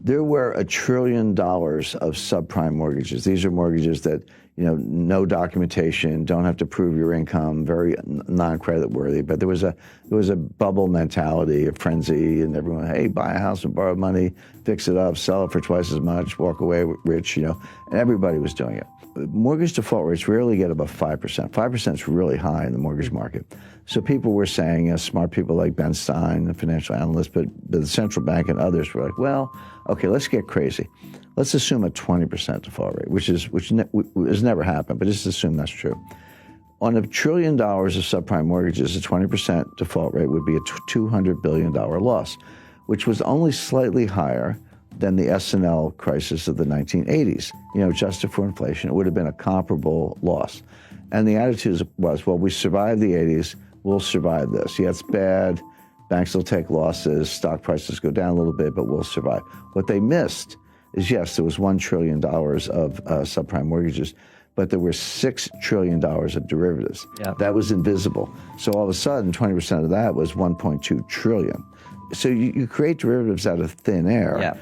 There were $1 trillion of subprime mortgages. These are mortgages that, no documentation, don't have to prove your income, very non-credit worthy. But there was a bubble mentality, a frenzy, and everyone, hey, buy a house and borrow money, fix it up, sell it for twice as much, walk away rich, and everybody was doing it. Mortgage default rates rarely get above 5%. 5% is really high in the mortgage market. So people were saying, smart people like Ben Stein, the financial analyst, but the central bank and others were like, well, okay, let's get crazy. Let's assume a 20% default rate, which has never happened, but just assume that's true. On $1 trillion of subprime mortgages, a 20% default rate would be a $200 billion loss, which was only slightly higher than the S&L crisis of the 1980s. Adjusted for inflation, it would have been a comparable loss. And the attitude was, well, we survived the 80s, we'll survive this. Yeah, it's bad, banks will take losses, stock prices go down a little bit, but we'll survive. What they missed is, yes, there was $1 trillion of subprime mortgages, but there were $6 trillion of derivatives. Yeah. That was invisible. So all of a sudden, 20% of that was $1.2 trillion. So you create derivatives out of thin air. Yeah.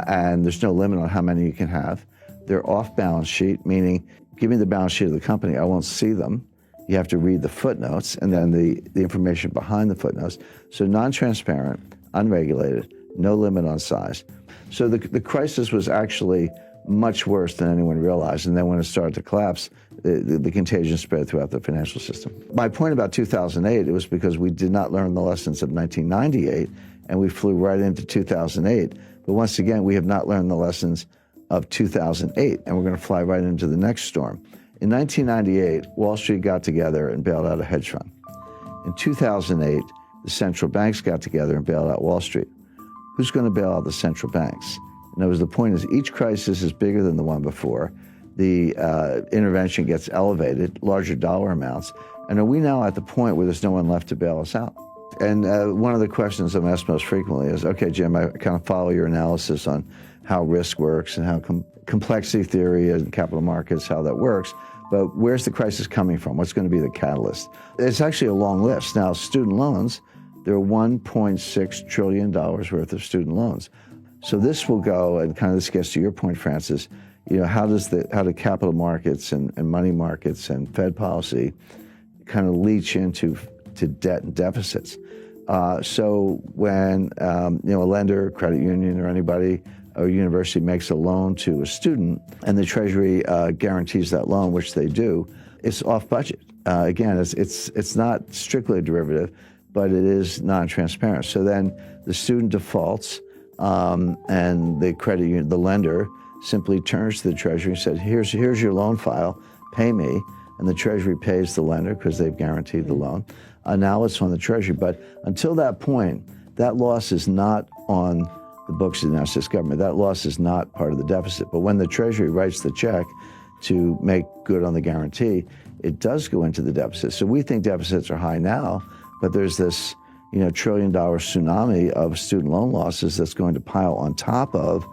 And there's no limit on how many you can have. They're off balance sheet, meaning give me the balance sheet of the company, I won't see them. You have to read the footnotes and then the information behind the footnotes. So non-transparent, unregulated, no limit on size. So the crisis was actually much worse than anyone realized. And then when it started to collapse, the contagion spread throughout the financial system. My point about 2008, it was because we did not learn the lessons of 1998 and we flew right into 2008. But once again, we have not learned the lessons of 2008, and we're going to fly right into the next storm. In 1998, Wall Street got together and bailed out a hedge fund. In 2008, the central banks got together and bailed out Wall Street. Who's going to bail out the central banks? In other words, the point is each crisis is bigger than the one before. The intervention gets elevated, larger dollar amounts. And are we now at the point where there's no one left to bail us out? And one of the questions I'm asked most frequently is, okay, Jim, I kind of follow your analysis on how risk works and how complexity theory and capital markets, how that works. But where's the crisis coming from? What's going to be the catalyst? It's actually a long list. Now, student loans, there are $1.6 trillion worth of student loans. So this will go, and kind of this gets to your point, Francis, how do capital markets and money markets and Fed policy kind of leach into debt and deficits? So when a lender, credit union, or anybody, or university makes a loan to a student, and the Treasury guarantees that loan, which they do, it's off budget. Again, it's not strictly a derivative, but it is non-transparent. So then the student defaults, and the credit union, the lender, simply turns to the Treasury and said, here's your loan file, pay me. And the Treasury pays the lender because they've guaranteed the loan. Now it's on the Treasury. But until that point, that loss is not on the books of the United States government. That loss is not part of the deficit. But when the Treasury writes the check to make good on the guarantee, it does go into the deficit. So we think deficits are high now, but there's this $1 trillion tsunami of student loan losses that's going to pile on top of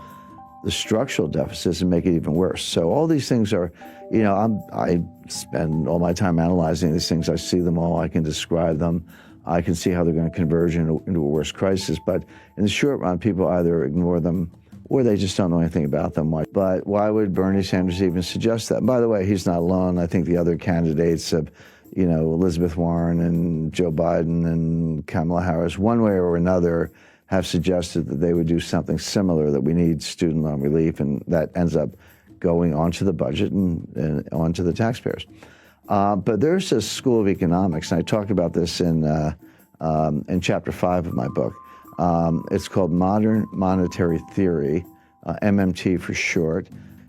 the structural deficits and make it even worse. So all these things are, I spend all my time analyzing these things. I see them all. I can describe them. I can see how they're going to converge into a worse crisis. But in the short run, people either ignore them or they just don't know anything about them. But why would Bernie Sanders even suggest that? And by the way, he's not alone. I think the other candidates of, Elizabeth Warren and Joe Biden and Kamala Harris, one way or another, have suggested that they would do something similar, that we need student loan relief, and that ends up going onto the budget and onto the taxpayers. But there's a school of economics, and I talk about this in chapter 5 of my book. It's called Modern Monetary Theory, MMT for short.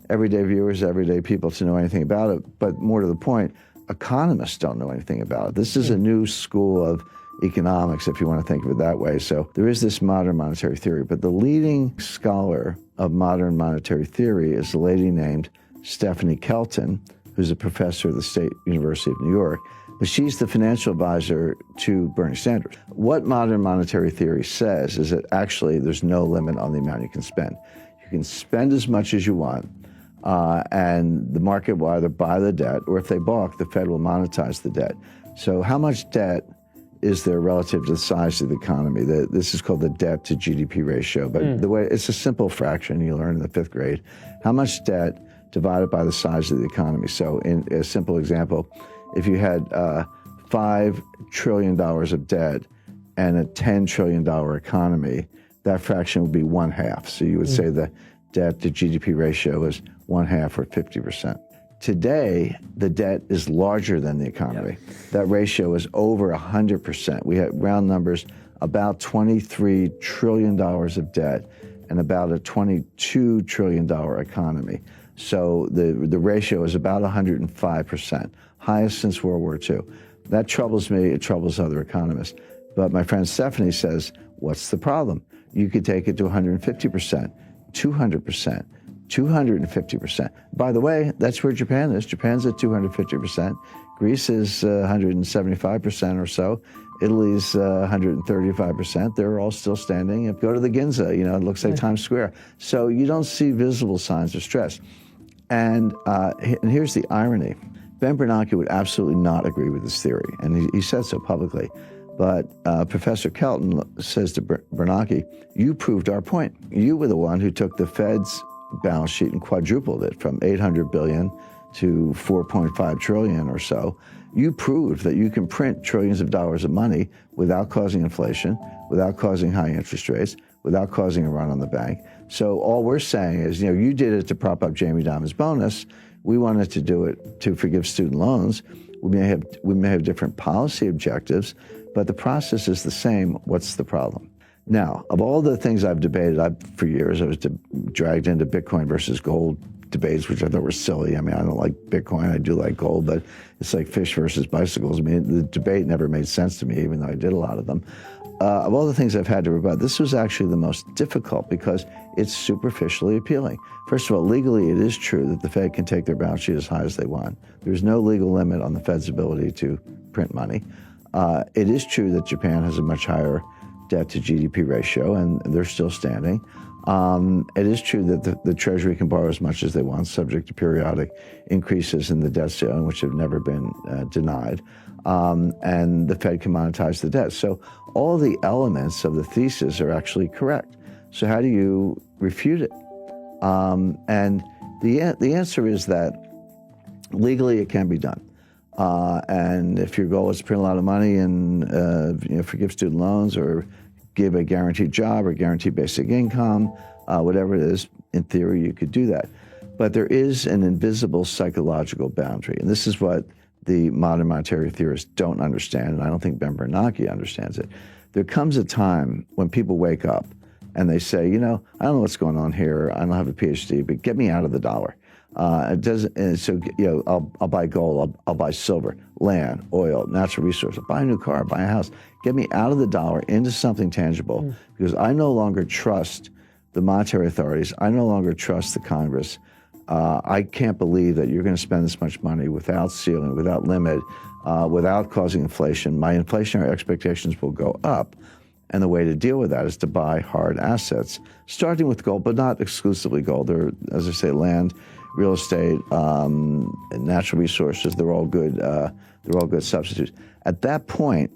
Everyday viewers, everyday people to know anything about it, but more to the point, economists don't know anything about it. This is a new school of economics, if you want to think of it that way. So there is this modern monetary theory, but the leading scholar of modern monetary theory is a lady named Stephanie Kelton, who's a professor at the State University of New York, but she's the financial advisor to Bernie Sanders. What modern monetary theory says is that actually there's no limit on the amount you can spend. You can spend as much as you want, and the market will either buy the debt, or if they balk, the Fed will monetize the debt. So how much debt is there relative to the size of the economy. This is called the debt to GDP ratio, but the way it's a simple fraction you learn in the 5th grade. How much debt divided by the size of the economy? So in a simple example, if you had $5 trillion of debt and a $10 trillion economy, that fraction would be 1/2. So you would say the debt to GDP ratio is 1/2 or 50%. Today, the debt is larger than the economy. Yep. That ratio is over 100%. We have round numbers, about $23 trillion of debt and about a $22 trillion economy. So the ratio is about 105%, highest since World War II. That troubles me, it troubles other economists. But my friend Stephanie says, what's the problem? You could take it to 150%, 200%. 250%. By the way, that's where Japan is. Japan's at 250%. Greece is 175% or so. Italy's 135%. They're all still standing. If you go to the Ginza, you know, it looks like Times Square. So you don't see visible signs of stress. And here's the irony. Ben Bernanke would absolutely not agree with this theory, and he said so publicly. But Professor Kelton says to Bernanke, you proved our point. You were the one who took the Fed's balance sheet and quadrupled it from 800 billion to 4.5 trillion or so. You proved that you can print trillions of dollars of money without causing inflation, without causing high interest rates, without causing a run on the bank. So all we're saying is, you know, you did it to prop up Jamie Dimon's bonus. We wanted to do it to forgive student loans. We may have different policy objectives, but the process is the same. What's the problem? Now, of all the things I've debated, for years I was dragged into Bitcoin versus gold debates, which I thought were silly. I mean, I don't like Bitcoin, I do like gold, but it's like fish versus bicycles. I mean, the debate never made sense to me, even though I did a lot of them. Of all the things I've had to rebut, this was actually the most difficult because it's superficially appealing. First of all, legally, it is true that the Fed can take their balance sheet as high as they want. There's no legal limit on the Fed's ability to print money. It is true that Japan has a much higher debt to GDP ratio, and they're still standing. It is true that the Treasury can borrow as much as they want, subject to periodic increases in the debt ceiling, which have never been denied. And the Fed can monetize the debt. So all the elements of the thesis are actually correct. So how do you refute it? And the answer is that legally it can be done. And if your goal is to print a lot of money and forgive student loans or give a guaranteed job or guaranteed basic income, whatever it is, in theory you could do that. But there is an invisible psychological boundary, and this is what the modern monetary theorists don't understand, and I don't think Ben Bernanke understands it. There comes a time when people wake up and they say, you know, I don't know what's going on here. I don't have a PhD, but get me out of the dollar. It doesn't. And so, you know, I'll buy gold, I'll buy silver, land, oil, natural resources, buy a new car, buy a house. Get me out of the dollar into something tangible, because I no longer trust the monetary authorities. I no longer trust the Congress. I can't believe that you're going to spend this much money without ceiling, without limit, without causing inflation. My inflationary expectations will go up. And the way to deal with that is to buy hard assets, starting with gold, but not exclusively gold. There, as I say, land, real estate, and natural resources. They're all good. They're all good substitutes. At that point,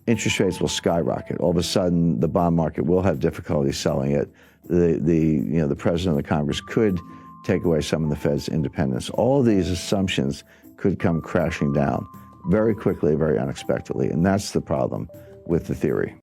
interest rates will skyrocket. All of a sudden, the bond market will have difficulty selling it. The president of the Congress could take away some of the Fed's independence. All of these assumptions could come crashing down very quickly, very unexpectedly, and that's the problem with the theory.